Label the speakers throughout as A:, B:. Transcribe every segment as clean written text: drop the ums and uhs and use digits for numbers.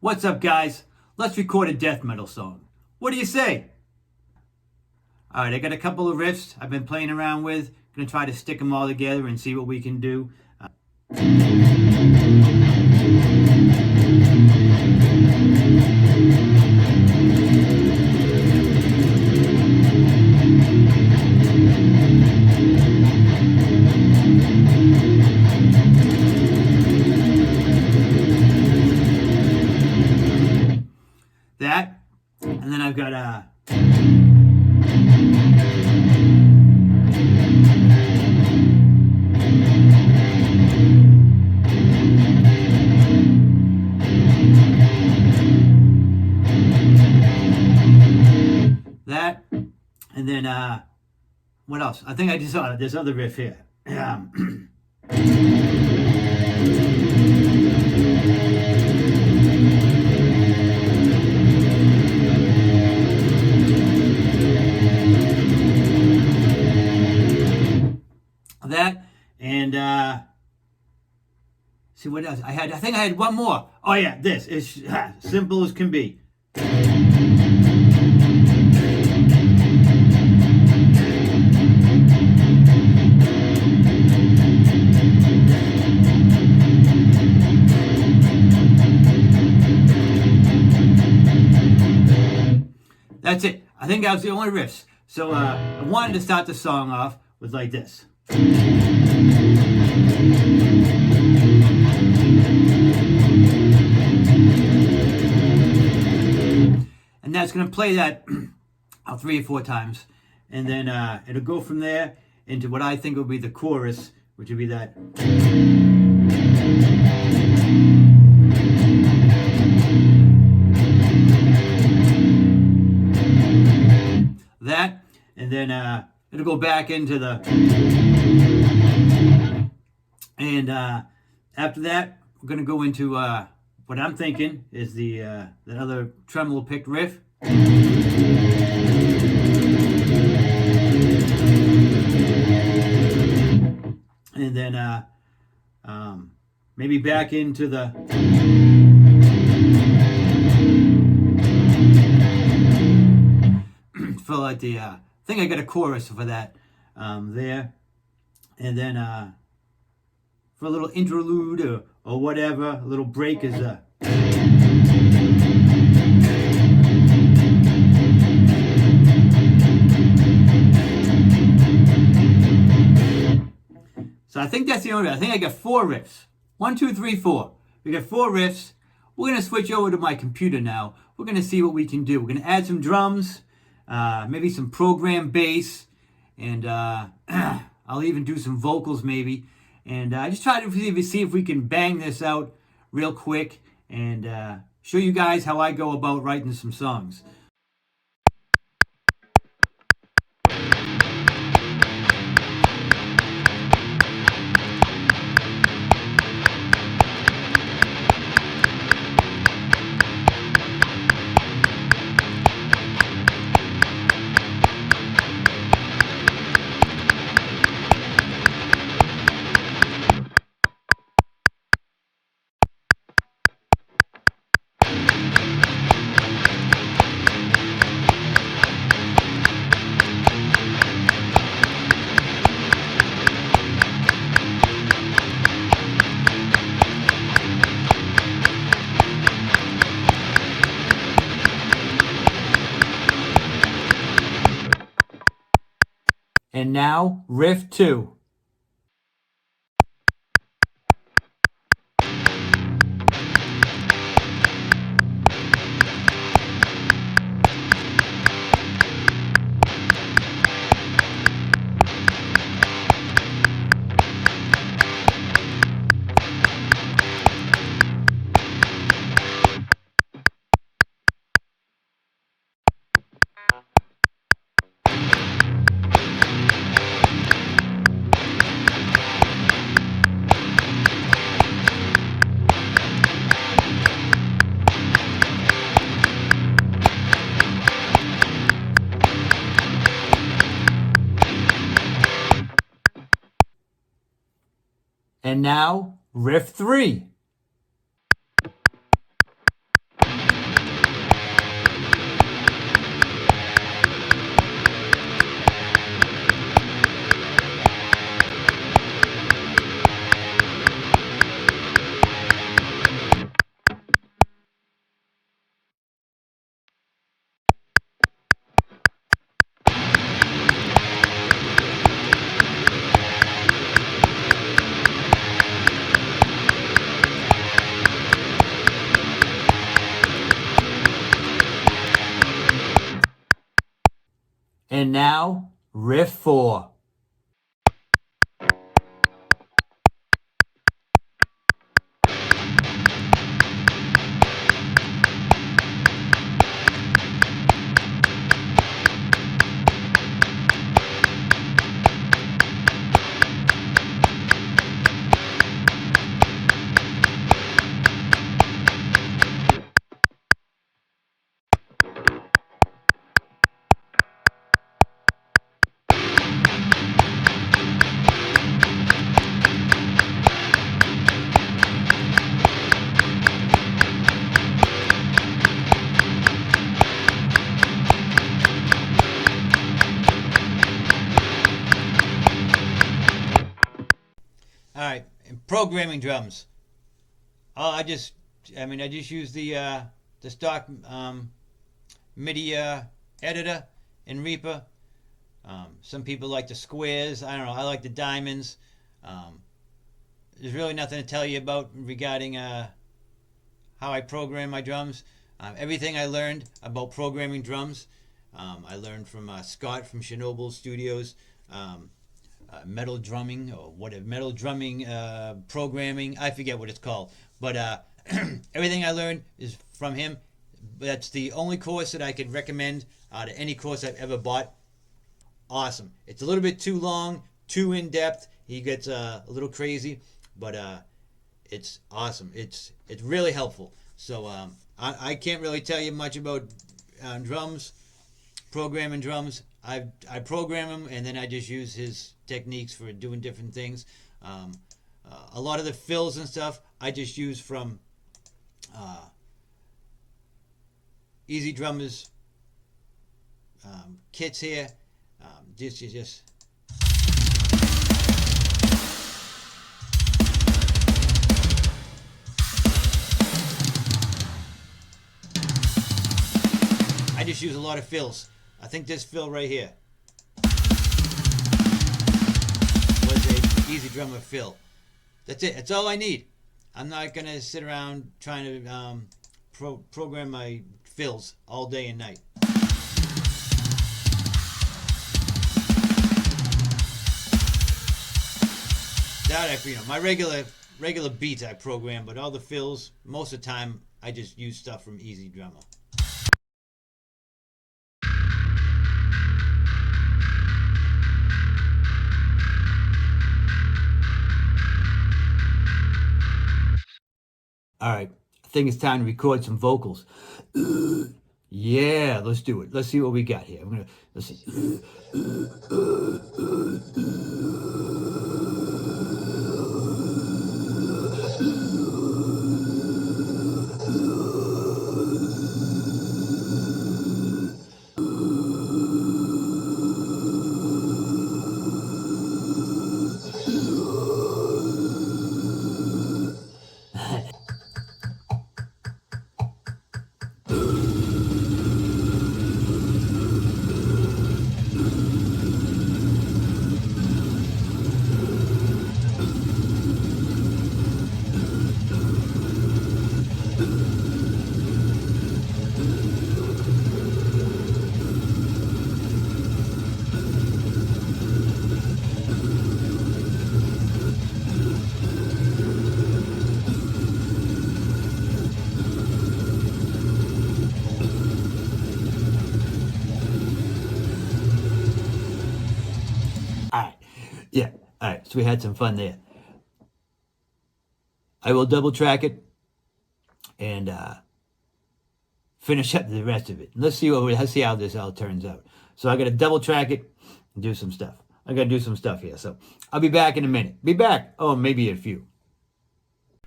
A: What's up, guys? Let's record a death metal song. What do you say? Alright, I got a couple of riffs I've been playing around with. Gonna try to stick them all together and see what we can do. That, and then I've got that, and then what else? I think I just saw this other riff here. That, and see what else I think I had one more. Oh yeah, this is simple as can be. That's it. I think that was the only riffs. So I wanted to start the song off with like this. And that's going to play that 3 or 4 times. And then it'll go from there into what I think will be the chorus, which will be that. That, and then it'll go back into the, and after that we're going to go into what I'm thinking is the that other tremolo picked riff. And then maybe back into the for like the I think I got a chorus for that there, and then for a little interlude or whatever, a little break is so I think that's the only. I think I got 4 riffs. 1, 2, 3, 4. We got 4 riffs. We're gonna switch over to my computer now. We're gonna see what we can do. We're gonna add some drums. Maybe some program bass, and I'll even do some vocals maybe, and just try to see if we can bang this out real quick and show you guys how I go about writing some songs. And now, riff 2. And now, riff 3. And now, riff 4. All right, and programming drums. I just use the stock MIDI editor in Reaper. Some people like the squares. I don't know. I like the diamonds. There's really nothing to tell you about regarding how I program my drums. Everything I learned about programming drums, I learned from Scott from Chernobyl Studios. Metal drumming or whatever, metal drumming programming, I forget what it's called, but everything I learned is from him. That's the only course that I could recommend out of any course I've ever bought. Awesome. It's a little bit too long, too in-depth. He gets a little crazy, but it's awesome. It's really helpful. So I can't really tell you much about drums, programming drums. I program them, and then I just use his techniques for doing different things. A lot of the fills and stuff I just use from EZDrummer's kits here. Just I just use a lot of fills. I think this fill right here was a EZDrummer fill. That's it. That's all I need. I'm not going to sit around trying to program my fills all day and night. That my regular beats I program, but all the fills, most of the time, I just use stuff from EZDrummer. All right, I think it's time to record some vocals. Yeah, let's do it. Let's see what we got here. Let's see. Yeah, all right, so we had some fun there. I will double track it and finish up the rest of it. Let's see how this all turns out. So I got to double track it and do some stuff. I got to do some stuff here. So I'll be back in a minute. Be back. Oh, maybe a few.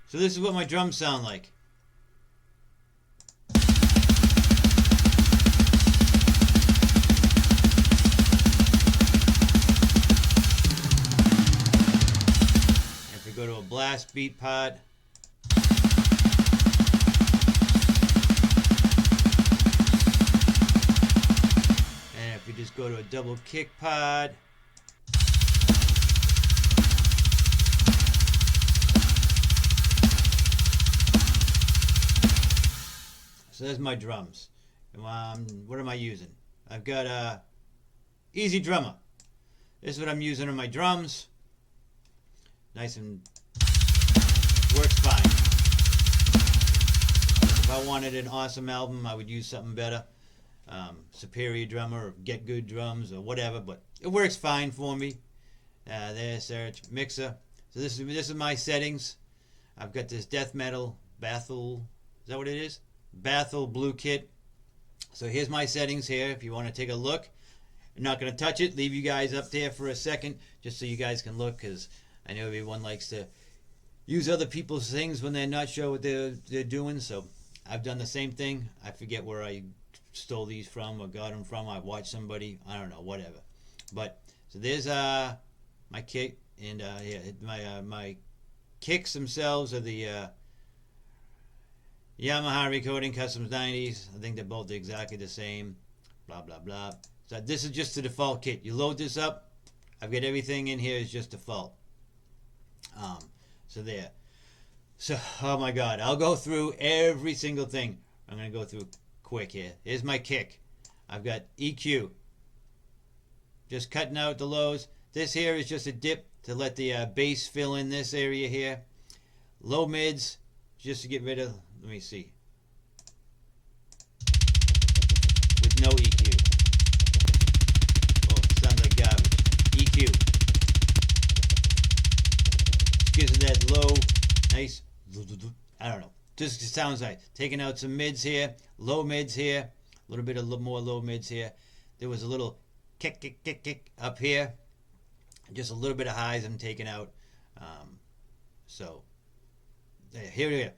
A: So this is what my drums sound like. Go to a blast beat part. And if we just go to a double kick part. So there's my drums. What am I using? I've got EZDrummer. This is what I'm using on my drums. Nice and works fine. If I wanted an awesome album, I would use something better. Superior Drummer or Get Good Drums or whatever, but it works fine for me. There's search mixer. So this is my settings. I've got this death metal Bethel. Is that what it is? Bethel Blue Kit. So here's my settings here. If you want to take a look, I'm not going to touch it. Leave you guys up there for a second, just so you guys can look, because I know everyone likes to use other people's things when they're not sure what they're doing. So I've done the same thing. I forget where I stole these from or got them from. I watched somebody. I don't know, whatever. But so there's my kick, and yeah, my kicks themselves are the Yamaha Recording Customs 90s. I think they're both exactly the same. Blah blah blah. So this is just the default kit. You load this up. I've got everything in here is just default. So there. So oh my God, I'll go through every single thing. I'm gonna go through quick here. Here's my kick. I've got EQ. Just cutting out the lows. This here is just a dip to let the bass fill in this area here. Low mids, just to get rid of. Let me see. With no EQ. Oh, it sounds like garbage. EQ. Gives it that low, nice. I don't know. Just sounds like taking out some mids here, low mids here, a little bit of more low mids here. There was a little kick, kick, kick, kick up here. Just a little bit of highs I'm taking out. So here we go.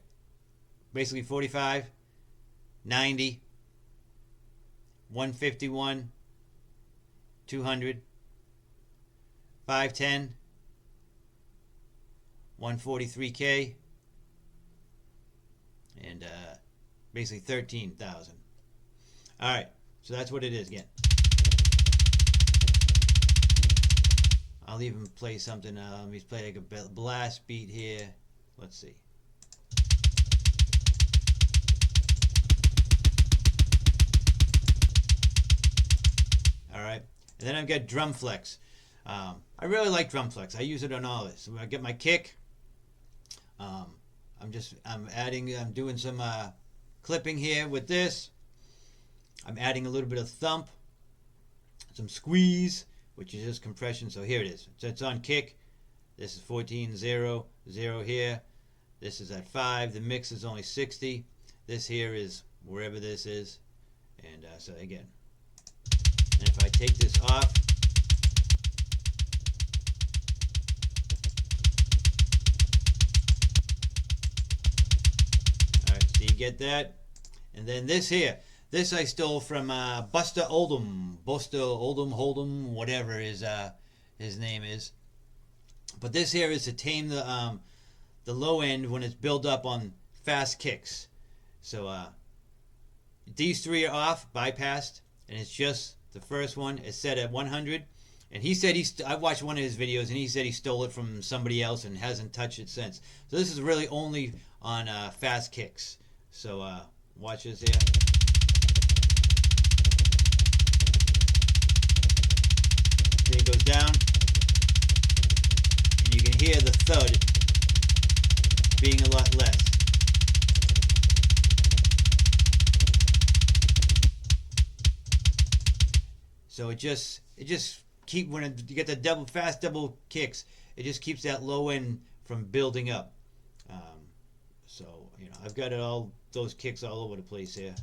A: Basically 45, 90, 151, 200, 510, 143K, and basically 13,000. All right, so that's what it is again. I'll even play something. Let me play like a blast beat here. Let's see. All right, and then I've got drum flex. I really like drum flex. I use it on all this. So I get my kick. I'm doing some clipping here with this. I'm adding a little bit of thump, some squeeze, which is just compression. So here it is. So it's on kick. This is 14.0, 0 here. This is at 5. The mix is only 60. This here is wherever this is. And so again. And if I take this off, alright, so you get that. And then this here, this I stole from Buster Oldham, Hold'em, whatever his name is. But this here is to tame the low end when it's built up on fast kicks. So these three are off, bypassed, and it's just the first one is set at 100. And he said I watched one of his videos, and he said he stole it from somebody else and hasn't touched it since. So this is really only on fast kicks. So watch this here. There it goes down, and you can hear the thud being a lot less. So it just keep when you get the fast double kicks, it just keeps that low end from building up. So you know, I've got all those kicks all over the place here,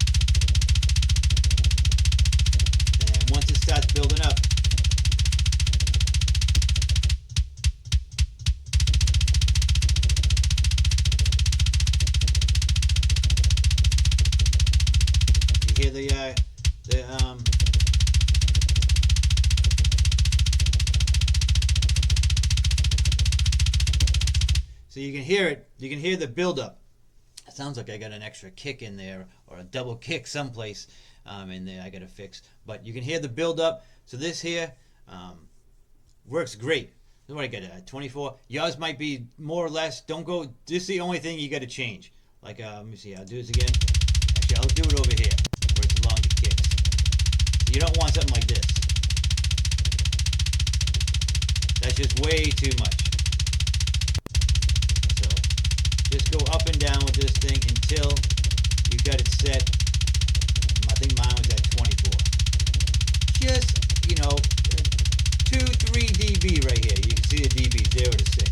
A: and once it starts building up, you hear the so you can hear it. You can hear the buildup. It sounds like I got an extra kick in there, or a double kick someplace in there. I got to fix, but you can hear the buildup. So this here works great. This is what I got at 24. Yours might be more or less. Don't go. This is the only thing you got to change. Like let me see. I'll do this again. Actually, I'll do it over here where it's longer kicks. So you don't want something like this. That's just way too much. So just go up and down with this thing until you got it set. I think mine was at 24. Just, 2-3 dB right here. You can see the dB, 0 to 6.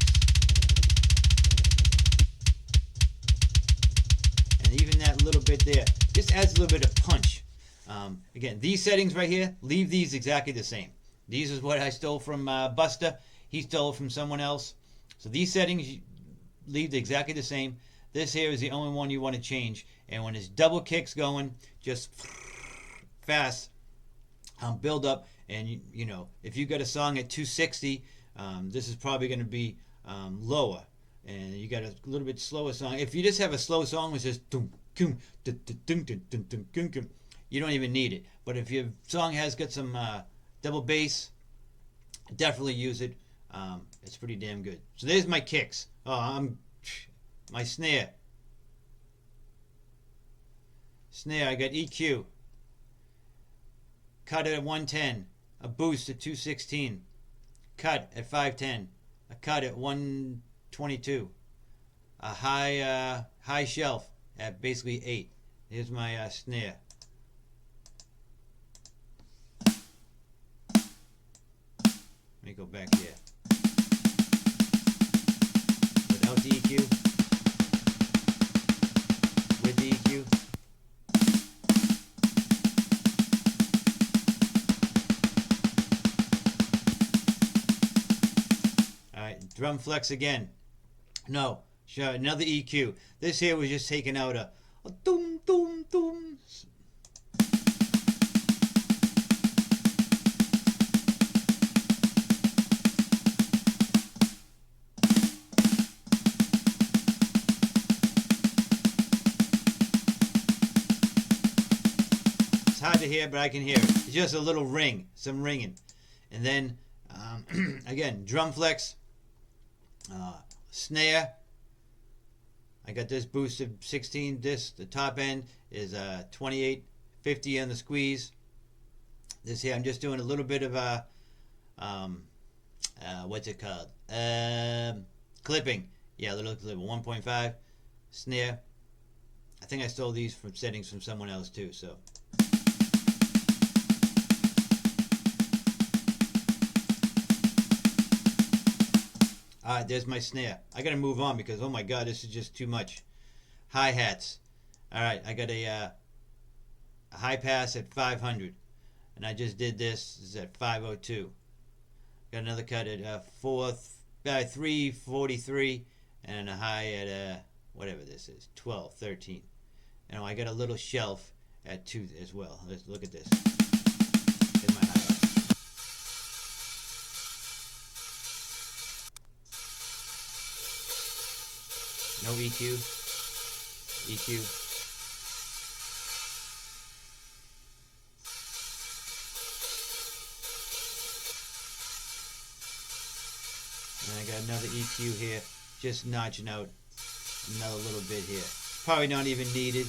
A: And even that little bit there just adds a little bit of punch. Again, these settings right here, leave these exactly the same. These is what I stole from Buster. He stole it from someone else. So these settings, leave exactly the same. This here is the only one you want to change. And when it's double kicks going, just fast, build up. And if you got a song at 260, this is probably going to be lower. And you got a little bit slower song. If you just have a slow song which is dum dum dum dum dum dum dum dum, you don't even need it. But if your song has got some double bass, definitely use it. It's pretty damn good. So there's my kicks. My snare. I got EQ. Cut it at 110. A boost at 216. Cut at 510. A cut at 122. A high shelf at basically 8. Here's my snare. Let me go back here. Without the EQ. With the EQ. Alright, drum flex again. No, another EQ. This here was just taking out a doom doom doom. Hard to hear, but I can hear it. It's just a little ring, some ringing. And then, again, drum flex, snare. I got this boosted 16 disc. The top end is 2850 on the squeeze. This here, I'm just doing a little bit of what's it called? Clipping. Yeah, a little clip, 1.5 snare. I think I stole these from settings from someone else too. So. Alright, there's my snare. I gotta move on because, oh my god, this is just too much. Hi-hats. Alright, I got a high pass at 500. And I just did this. This is at 502. Got another cut at 343. And a high at, whatever this is, 12, 13. And I got a little shelf at 2 as well. Let's look at this. Here's my hi-hat. No EQ. EQ. And I got another EQ here, just notching out another little bit here. Probably not even needed.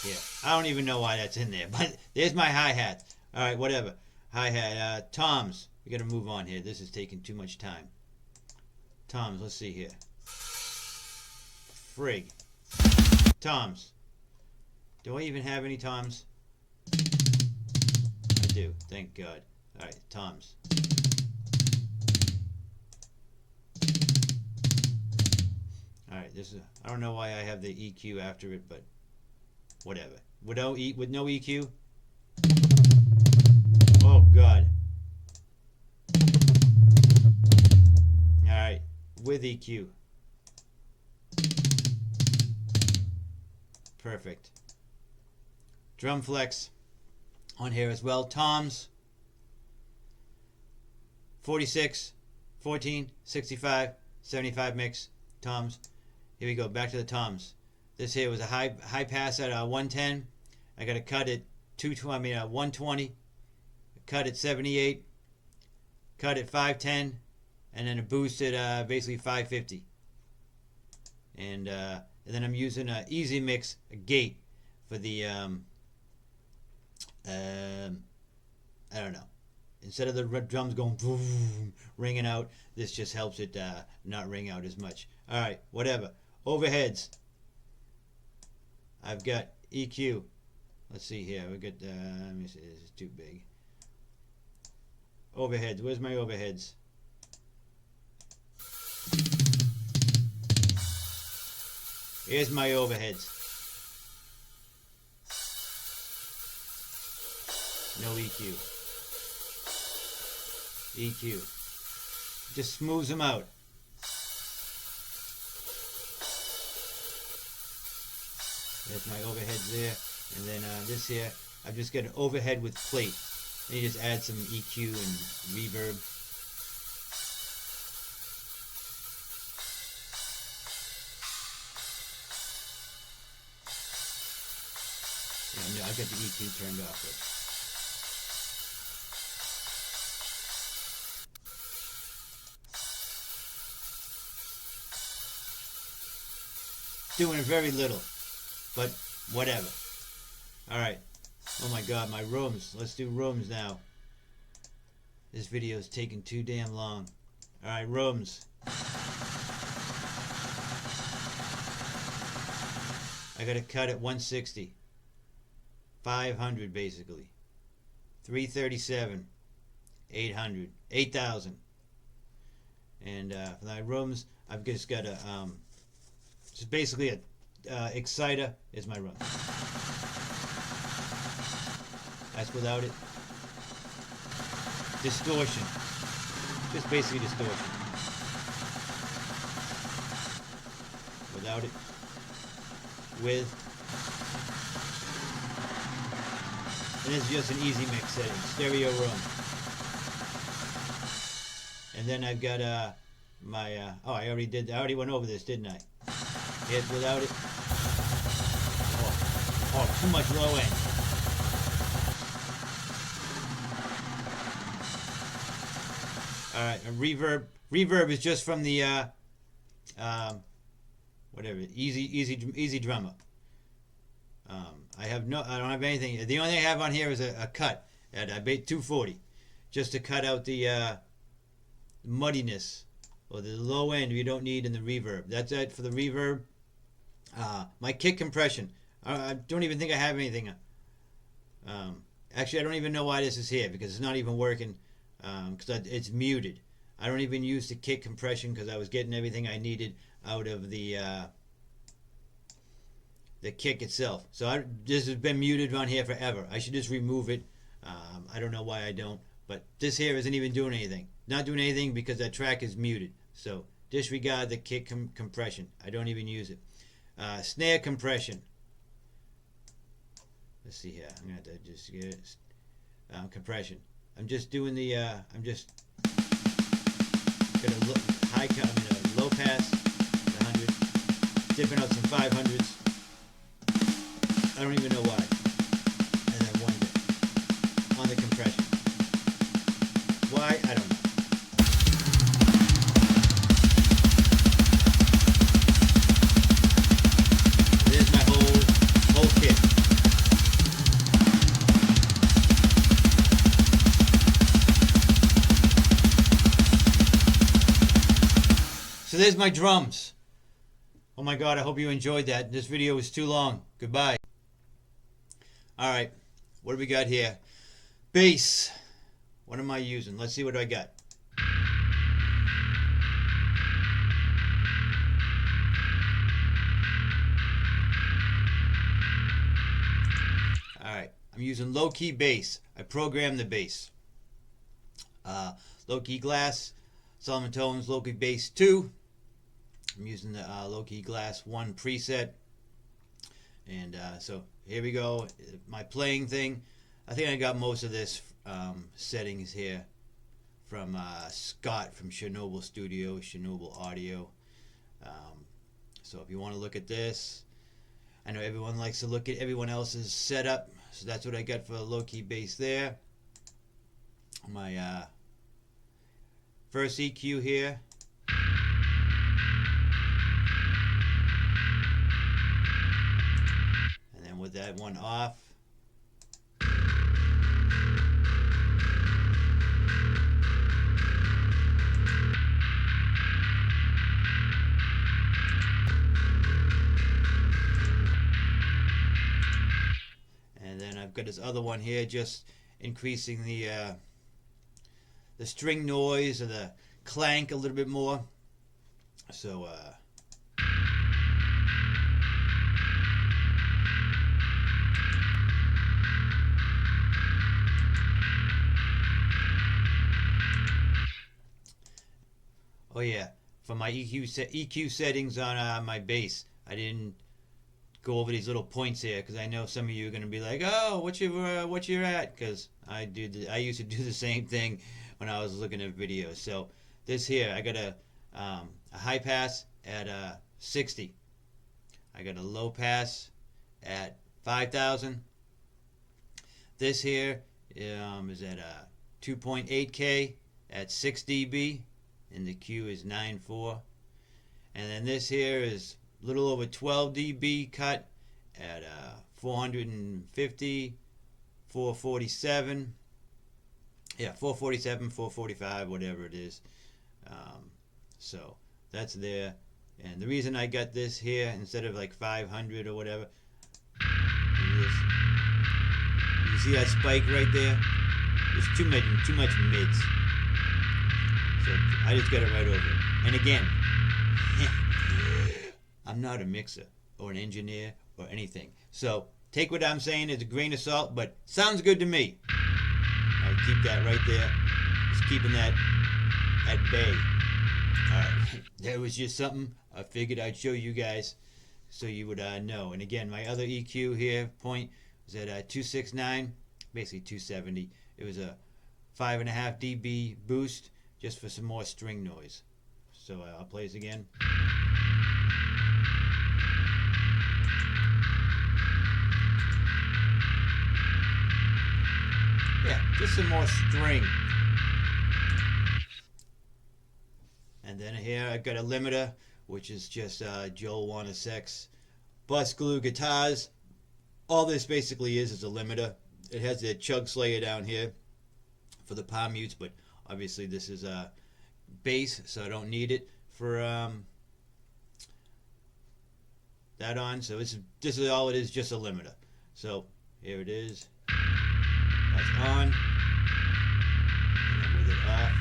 A: Yeah, I don't even know why that's in there, but there's my hi-hat. Alright, whatever. Hi-hat. Toms. We gotta move on here. This is taking too much time. Toms, let's see here. Frig. Toms. Do I even have any toms? I do, thank God. Alright, toms. Alright, this is, I don't know why I have the EQ after it, but whatever. With no EQ? Oh God. Alright, with EQ. Perfect. Drum flex on here as well. Toms. 46, 14, 65, 75 mix. Toms. Here we go, back to the toms. This here was a high pass at 110. I got a cut at 120. Cut at 78. Cut at 510. And then a boost at basically 550. And then I'm using an Easy Mix, a gate, for the I don't know. instead of the drums going boom, ringing out, this just helps it not ring out as much. All right, whatever. Overheads. I've got EQ. Let's see here. We got. Let me see. This is too big. Overheads. Where's my overheads? Here's my overheads. No EQ. EQ. Just smooths them out. There's my overheads there. And then this here, I've just got an overhead with plate. And you just add some EQ and reverb. And I've got the EQ turned off. Doing very little, but whatever. Alright. Oh my god, my rooms. Let's do rooms now. This video is taking too damn long. Alright, rooms. I gotta cut at 160. 500 basically. 337. 800. 8,000. And for my rooms, I've just got a just basically a exciter is my room. That's without it. Distortion. Just basically distortion. Without it. With. And it's just an easy mix setting. Stereo room. And then I've got my oh, I already went over this, didn't I? Here's without it. Oh, too much low end. Alright, and reverb. Reverb is just from the whatever, EZDrummer. I don't have anything. The only thing I have on here is a cut at I bait 240, just to cut out the muddiness or the low end you don't need in the reverb. That's it for the reverb. My kick compression. I don't even think I have anything. Actually, I don't even know why this is here because it's not even working. Because it's muted. I don't even use the kick compression because I was getting everything I needed out of the kick itself. So this has been muted on here forever. I should just remove it. I don't know why I don't. But this here isn't even doing anything. Not doing anything because that track is muted. So disregard the kick compression. I don't even use it. Snare compression. Let's see here. I'm going to have to just get compression. I'm just doing the, I'm just got a low pass, 100, dipping out some 500s. I don't even know why. And then one bit on the compression. Why? I don't know. There's my whole kit. So there's my drums. Oh my god, I hope you enjoyed that. This video was too long. Goodbye. Alright, what do we got here? Bass. What am I using? Let's see what I got. Alright, I'm using Loki bass. I programmed the bass. Loki Glass, Solemn Tones, Loki Bass 2. I'm using the Loki Glass 1 preset. And so here we go. My playing thing. I think I got most of this settings here from Scott from Chernobyl Studio, Chernobyl Audio. So if you want to look at this, I know everyone likes to look at everyone else's setup. So that's what I got for Loki bass there. My first EQ here. And then with that one off. got this other one here, just increasing the string noise or the clank a little bit more. So oh yeah, for my EQ settings on my bass, I didn't go over these little points here because I know some of you are gonna be like, oh, what you're at? Because I used to do the same thing when I was looking at videos. So this here, I got a high pass at 60. I got a low pass at 5,000. This here is at 2.8K at 6 dB, and the Q is 9.4. And then this here is a little over 12 dB cut at 450, 447. Yeah, 447, 445, whatever it is. So that's there. And the reason I got this here instead of like 500 or whatever is, you see that spike right there? There's too much mids. So I just got it right over it. And again, I'm not a mixer or an engineer or anything. So take what I'm saying as a grain of salt, but sounds good to me. I'll keep that right there. Just keeping that at bay. Alright, that was just something I figured I'd show you guys so you would know. And again, my other EQ here point was at 269, basically 270. It was a 5.5 dB boost just for some more string noise. So I'll play this again. Yeah, just some more string. And then here I've got a limiter, which is just Joel Wanna Sex bus glue guitars. All this basically is a limiter. It has the chug slayer down here for the palm mutes, but obviously this is a bass, so I don't need it for that on. So this is all it is, just a limiter. So here it is. That's on. And then with it off.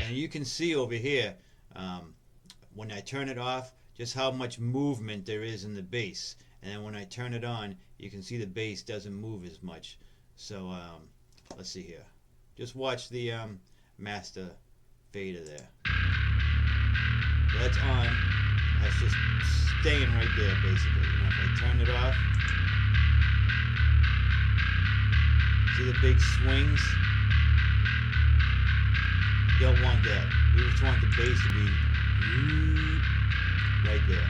A: And you can see over here, when I turn it off, just how much movement there is in the bass. And then when I turn it on, you can see the bass doesn't move as much. So let's see here. Just watch the master fader there. So that's on. That's just staying right there, basically. And if I turn it off, see the big swings? You don't want that. We just want the bass to be right there.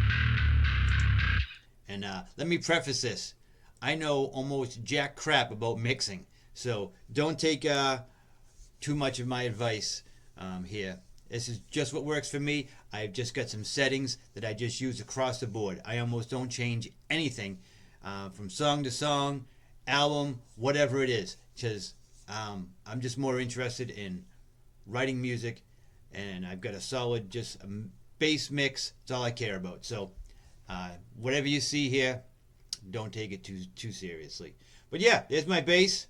A: And let me preface this. I know almost jack crap about mixing, so don't take too much of my advice here. This is just what works for me. I've just got some settings that I just use across the board. I almost don't change anything from song to song, album, whatever it is, because I'm just more interested in writing music, and I've got a solid just bass mix. That's all I care about. So whatever you see here, don't take it too seriously. But yeah, there's my bass,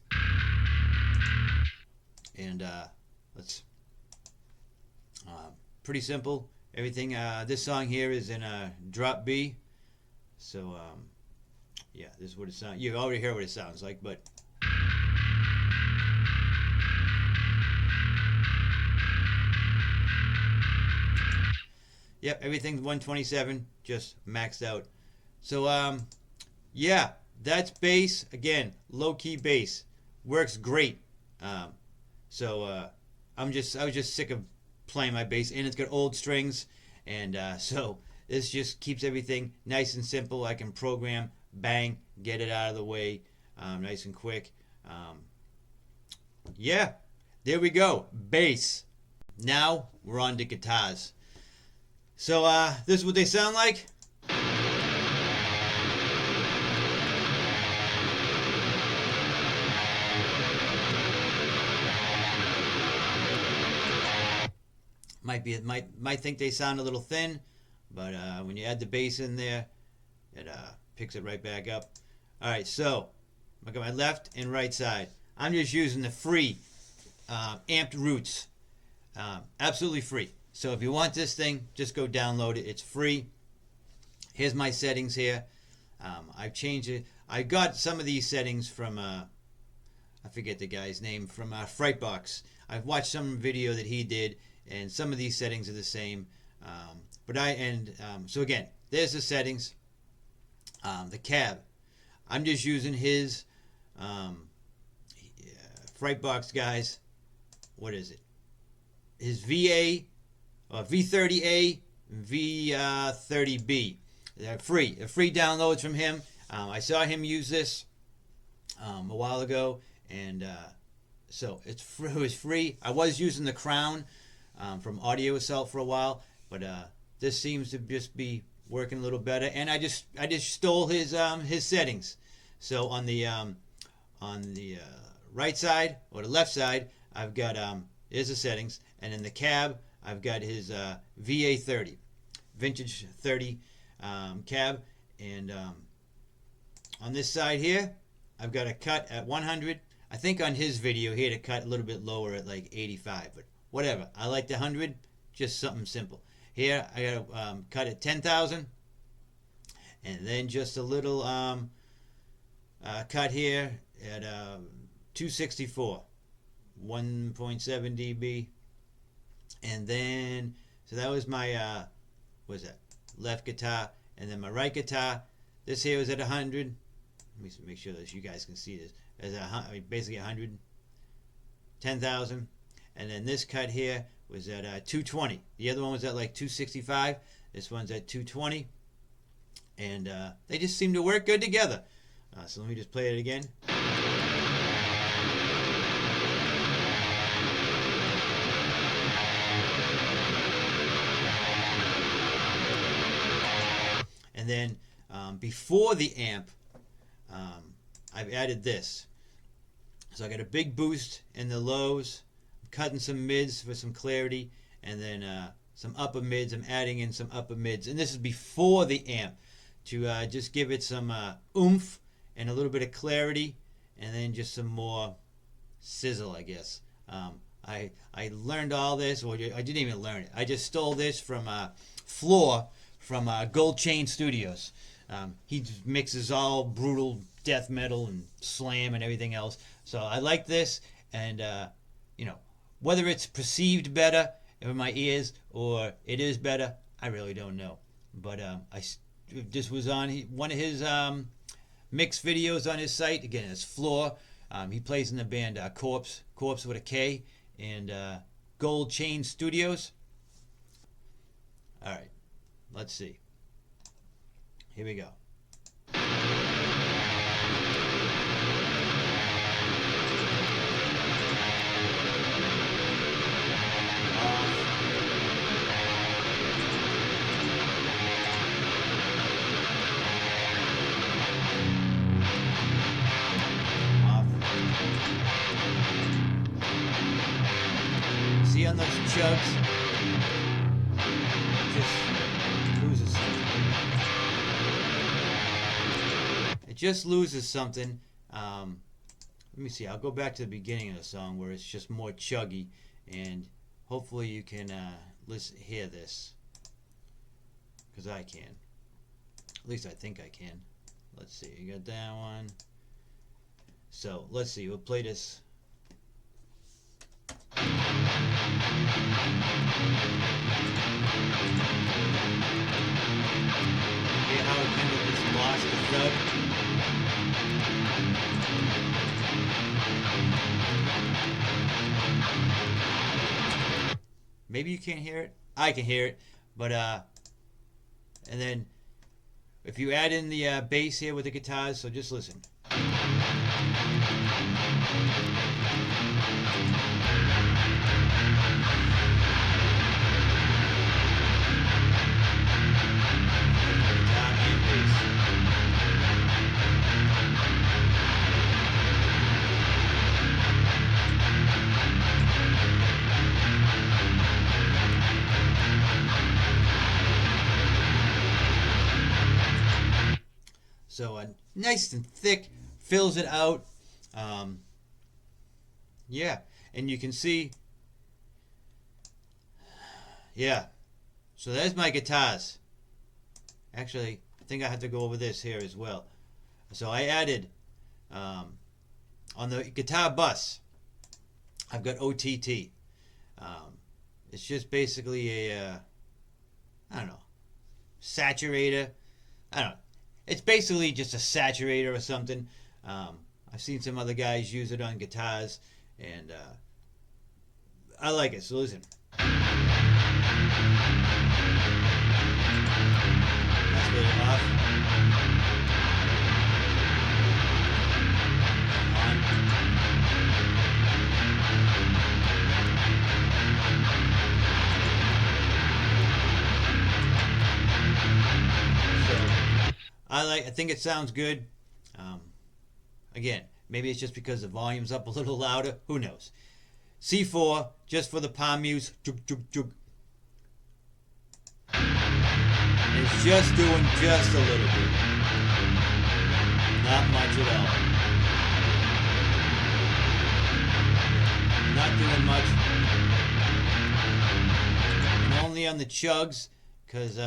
A: and let's pretty simple. Everything. This song here is in a drop B. So yeah, this is what it sounds. You already heard what it sounds like, but. Yep, everything's 127, just maxed out. So yeah, that's bass. Again, low-key bass. Works great. I was just sick of playing my bass, and it's got old strings, and so this just keeps everything nice and simple. I can program, bang, get it out of the way, nice and quick. Yeah, there we go, bass. Now we're on to guitars. So this is what they sound like. Might think they sound a little thin. but when you add the bass in there, it picks it right back up. All right, so look at my left and right side. I'm just using the free amped roots, absolutely free. So if you want this thing, just go download it. It's free. Here's my settings here. I've changed it. I got some of these settings from I forget the guy's name, from Frightbox. I've watched some video that he did, and some of these settings are the same. So again, there's the settings. The cab, I'm just using his Frightbox guys. What is it? His VA, V30A, V30B. They're free. They're free downloads from him. I saw him use this a while ago, and so it was free. I was using the Crown from Audio Assault for a while, but this seems to just be working a little better. And I just stole his settings. So on the right side or the left side, I've got here's the settings, and in the cab I've got his VA30, vintage 30 cab, and on this side here I've got a cut at 100. I think on his video he had a cut a little bit lower at like 85, but whatever. I like the 100, just something simple. Here I got a cut at 10,000, and then just a little cut here at 264, 1.7 dB, and then so that was my what was that, left guitar, and then my right guitar. This here was at 100. Let me make sure that you guys can see this. As basically 100, 10,000, and then this cut here was at 220. The other one was at like 265. This one's at 220, and they just seem to work good together. So let me just play it again. And then before the amp, I've added this. So I got a big boost in the lows, I'm cutting some mids for some clarity, and then some upper mids. I'm adding in some upper mids, and this is before the amp to just give it some oomph and a little bit of clarity, and then just some more sizzle, I guess. I learned all this, or I didn't even learn it. I just stole this from Floor from Gold Chain Studios. He just mixes all brutal death metal and slam and everything else. So I like this, and whether it's perceived better in my ears or it is better, I really don't know. But this was on one of his mix videos on his site. Again, it's Floor. He plays in the band Corpse with a K, and Gold Chain Studios. All right, let's see. Here we go. See on those chugs? It just loses something. Let me see. I'll go back to the beginning of the song where it's just more chuggy, and hopefully you can hear this, because I can. At least I think I can. Let's see. You got that one. So let's see. We'll play this. Hear how it kind of just lost the thud? Maybe you can't hear it. I can hear it, but and then if you add in the bass here with the guitars, so just listen. So nice and thick, fills it out. Yeah, and you can see, yeah. So there's my guitars. Actually, I think I have to go over this here as well. So I added, on the guitar bus, I've got OTT. It's just basically a, I don't know, saturator. I don't know. It's basically just a saturator or something. I've seen some other guys use it on guitars, and I like it. So listen. That's really off. On. I think it sounds good. Again, maybe it's just because the volume's up a little louder. Who knows? C4, just for the palm muse. Jug, jug, jug. It's just doing just a little bit. Not much at all. Not doing much. And only on the chugs, because,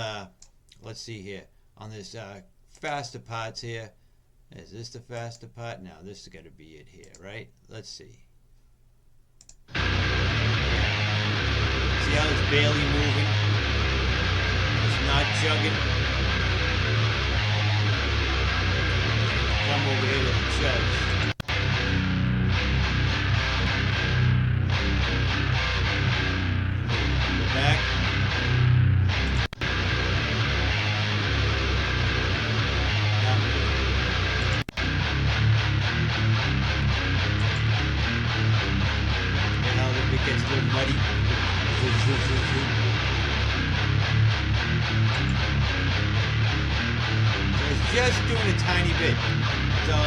A: let's see here. On this faster parts here. Is this the faster part? No, this has got to be it here, right? Let's see. See how it's barely moving? It's not chugging. Come over here to the chugs. Go back. It gets a little muddy. So it's just doing a tiny bit. That's all I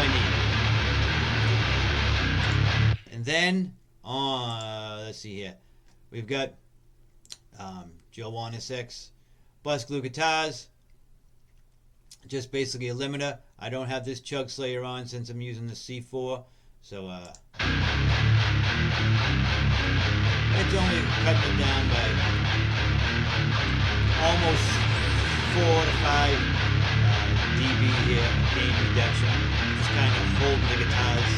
A: need. And then, let's see here. We've got Joe Warner 6 bus glue guitars. Just basically a limiter. I don't have this chug slayer on since I'm using the C4. So, it's only cutting it down by almost 4 to 5 dB here, gain reduction. Just kind of holding the guitars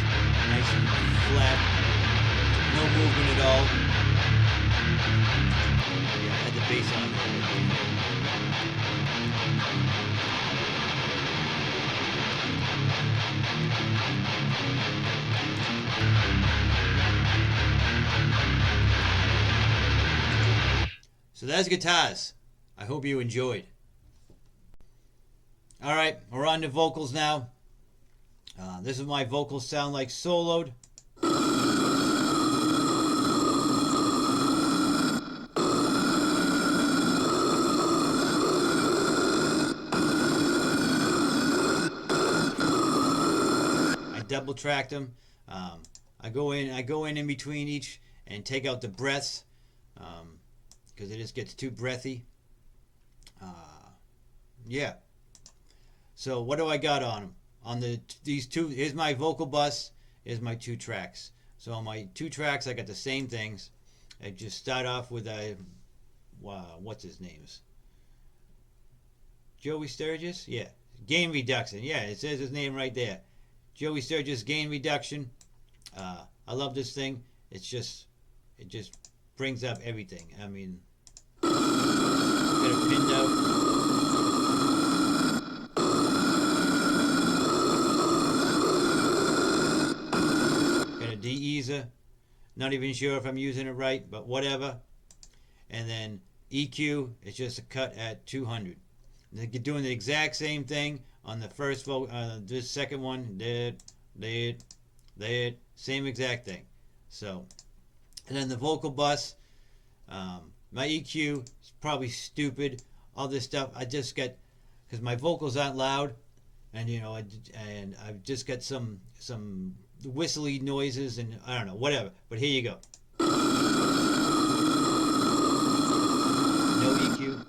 A: nice and flat. No movement at all. Yeah, I had the bass on there. So that's guitars. I hope you enjoyed. Alright, we're on to vocals now. This is my vocals sound like soloed. I double tracked them. I go in between each and take out the breaths. Because it just gets too breathy. Yeah. So what do I got on them? On these two, here's my vocal bus. Here's my 2 tracks. So on my 2 tracks, I got the same things. I just start off with what's his name? Joey Sturgis? Yeah. Gain reduction. Yeah, it says his name right there. Joey Sturgis gain reduction. I love this thing. It just brings up everything. I mean, got it pinned out. Got a de-easer. Not even sure if I'm using it right, but whatever. And then EQ is just a cut at 200. They're doing the exact same thing on the first this second one. Same exact thing. So. And then the vocal bus, my EQ is probably stupid. All this stuff I just get because my vocals aren't loud, and and I've just got some whistly noises and I don't know, whatever. But here you go. No EQ.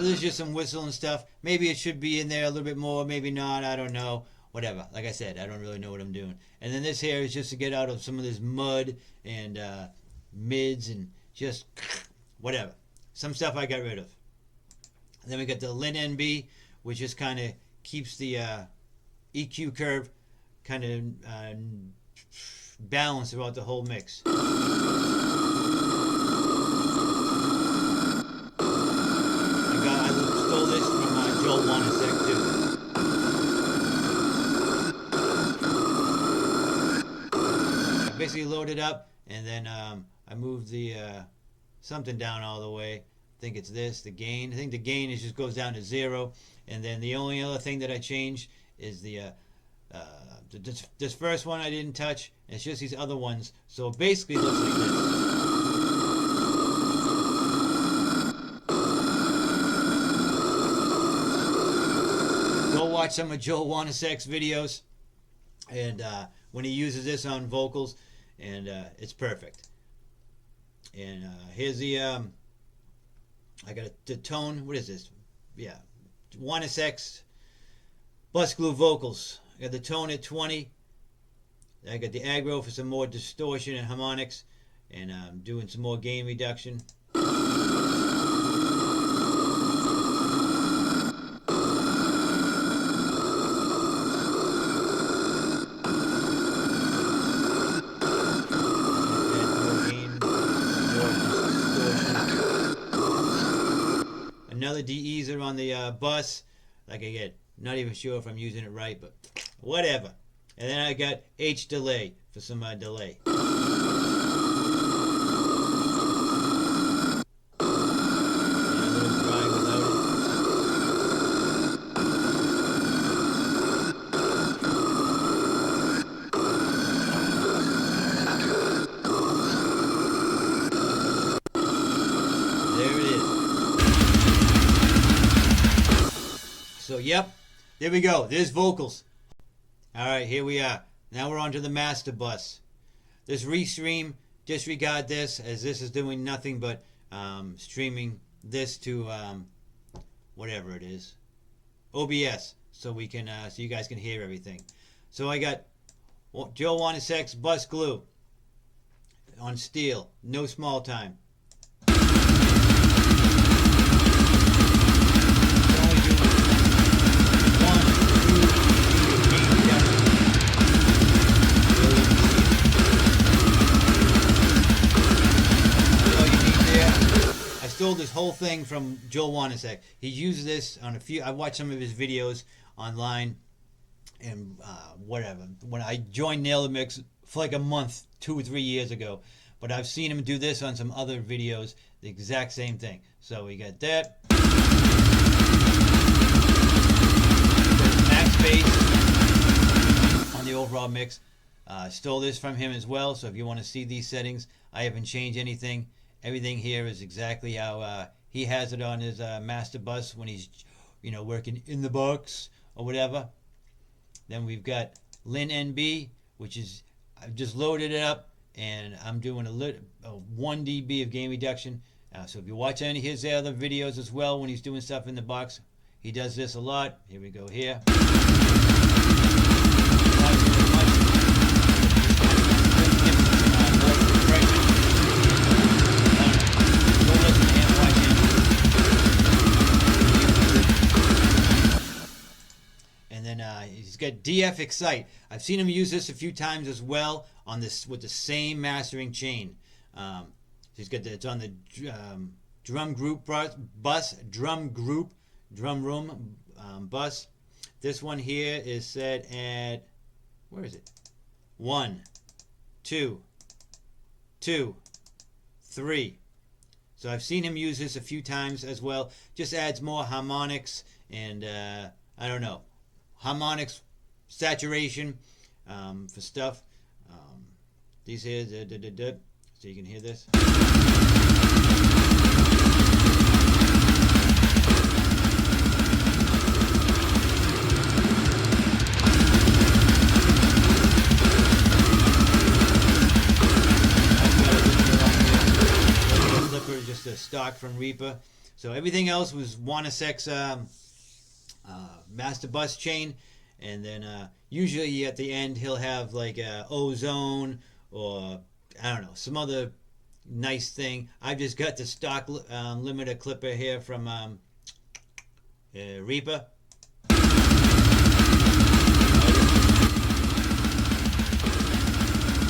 A: there's just some whistle and stuff. Maybe it should be in there a little bit more, maybe not, I don't know. Whatever. Like I said, I don't really know what I'm doing. And then this here is just to get out of some of this mud and mids and just whatever. Some stuff I got rid of. And then we got the Lin NB, which just kind of keeps the EQ curve kind of balanced throughout the whole mix. I stole this from Joel Wanasek too. I basically loaded up, and then I moved the something down all the way. I think it's this, the gain. I think the gain is just goes down to 0, and then the only other thing that I changed is this first one I didn't touch. It's just these other ones, so it basically looks like this. Go watch some of Joel Wanasek's videos, and when he uses this on vocals, and it's perfect. And here's the I got the tone. What is this? Yeah, Wanasek's Bus Glue vocals. I got the tone at 20. I got the aggro for some more distortion and harmonics, and I'm doing some more gain reduction. Another DEs are on the bus. Like I get, not even sure if I'm using it right, but whatever. And then I got H delay for some delay. So, yep, there we go. There's vocals. All right, here we are. Now we're on to the master bus. This restream, disregard this, as this is doing nothing but streaming this to whatever it is, OBS, so we can so you guys can hear everything. So I got Joe Wanasek's Bus Glue on steel, no small time. Stole this whole thing from Joel Wanasek. He uses this on a few. I watched some of his videos online, and whatever. When I joined Nail the Mix for like a month, 2 or 3 years ago, but I've seen him do this on some other videos, the exact same thing. So we got that. Max bass on the overall mix. Stole this from him as well. So if you want to see these settings, I haven't changed anything. Everything here is exactly how he has it on his master bus when he's, working in the box or whatever. Then we've got Lin NB, which is, I've just loaded it up, and I'm doing a 1 dB of gain reduction. So if you watch any of his other videos as well, when he's doing stuff in the box, he does this a lot. Here we go here. He's got DF Excite. I've seen him use this a few times as well on this with the same mastering chain. He's got it's on the drum room bus. This one here is set at, where is it? 1, 2, 2, 3. So I've seen him use this a few times as well. Just adds more harmonics and I don't know. Harmonics, saturation for stuff. These here, so you can hear this. Flipper is just a stock from Reaper. So everything else was 1SX master bus chain, and then usually at the end he'll have like ozone or I don't know, some other nice thing. I've just got the stock limiter clipper here from Reaper.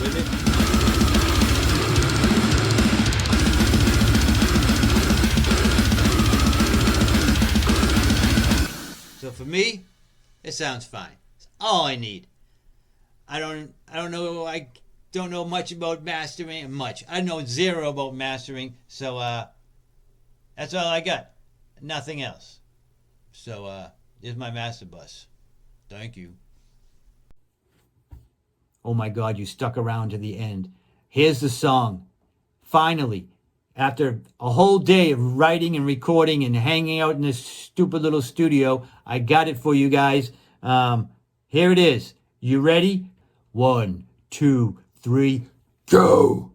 A: With it. So for me, it sounds fine. It's all I need. I don't know. I don't know much about mastering. I know zero about mastering. So that's all I got. Nothing else. So here's my master bus. Thank you. Oh my God, you stuck around to the end. Here's the song. Finally, after a whole day of writing and recording and hanging out in this stupid little studio, I got it for you guys. Here it is. You ready? 1, 2, 3, go!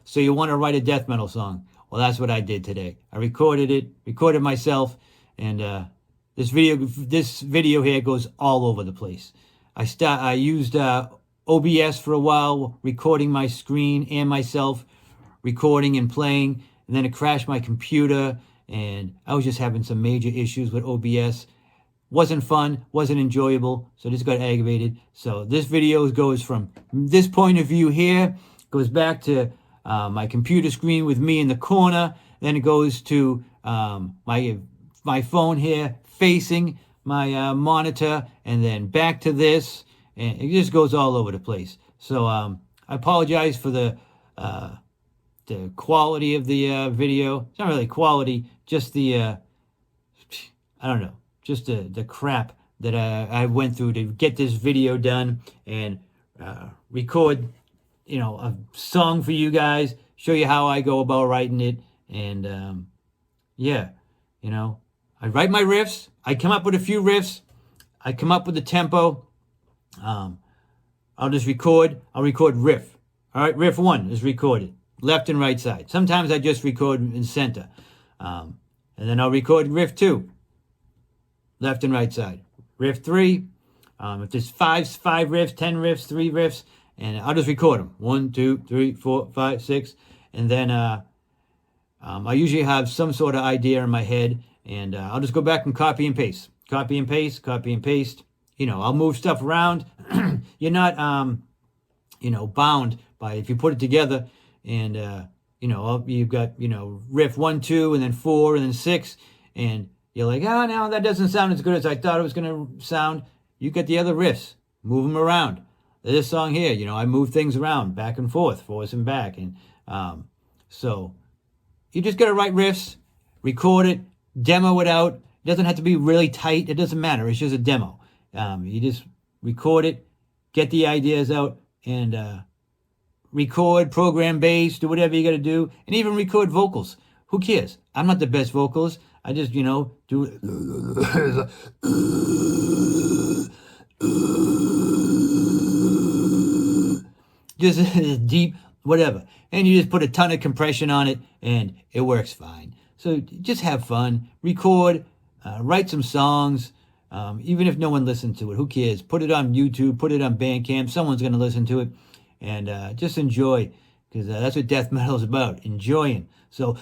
A: So you want to write a death metal song? Well, that's what I did today. I recorded myself, and this video here goes all over the place. I used OBS for a while, recording my screen and myself, recording and playing, and then it crashed my computer, and I was just having some major issues with OBS. Wasn't fun, wasn't enjoyable, so this got aggravated. So this video goes from this point of view here, goes back to my computer screen with me in the corner, then it goes to my phone here facing my monitor, and then back to this, and it just goes all over the place. So I apologize for the quality of the video. It's not really quality, just the I don't know, just the crap that I went through to get this video done and record, a song for you guys, show you how I go about writing it, and yeah. You know, I write my riffs. I come up with a few riffs. I come up with the tempo. I'll just record. I'll record riff. All right, riff 1 is recorded, left and right side. Sometimes I just record in center. And then I'll record riff 2, left and right side. Riff 3, if there's five riffs, 10 riffs, 3 riffs, and I'll just record them. 1, 2, 3, 4, 5, 6. And then I usually have some sort of idea in my head, and I'll just go back and copy and paste. Copy and paste, copy and paste. You know, I'll move stuff around. You're not, you know, bound by, if you put it together and, you know, you've got, you know, riff 1, 2, and then 4, and then 6, and you're like, oh, no, that doesn't sound as good as I thought it was going to sound. You get the other riffs, move them around. This song here, you know, I move things around, back and forth and back. And so you just got to write riffs, record it, demo it out. It doesn't have to be really tight. It doesn't matter. It's just a demo. You just record it, get the ideas out, and record, program bass, do whatever you got to do, and even record vocals. Who cares? I'm not the best vocalist. I just, you know, do just deep, whatever. And you just put a ton of compression on it, and it works fine. So just have fun, record, write some songs. Even if no one listened to it, who cares? Put it on YouTube, put it on Bandcamp. Someone's going to listen to it. And just enjoy, because that's what death metal is about, enjoying. So,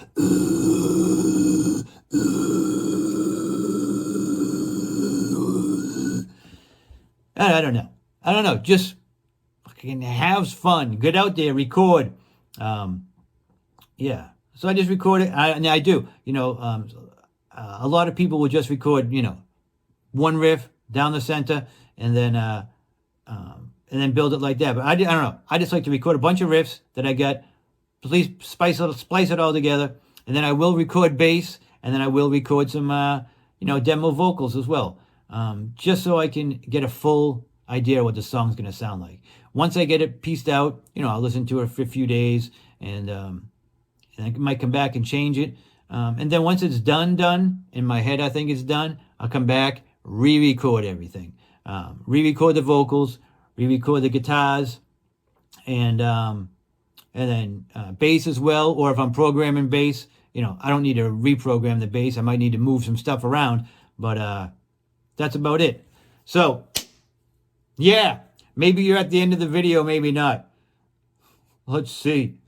A: I don't know. Just fucking have fun. Get out there, record. Yeah. So I just record it. And I do. You know, a lot of people will just record, you know, one riff down the center, and then build it like that. But I don't know. I just like to record a bunch of riffs that I got. Please splice it all together, and then I will record bass, and then I will record some, you know, demo vocals as well, just so I can get a full idea of what the song's going to sound like. Once I get it pieced out, you know, I'll listen to it for a few days, and I might come back and change it. And then once it's done, in my head I think it's done, I'll come back, re-record everything. Re-record the vocals, re-record the guitars, and then bass as well. Or if I'm programming bass, you know, I don't need to reprogram the bass. I might need to move some stuff around, but that's about it. So, yeah, maybe you're at the end of the video, maybe not. Let's see.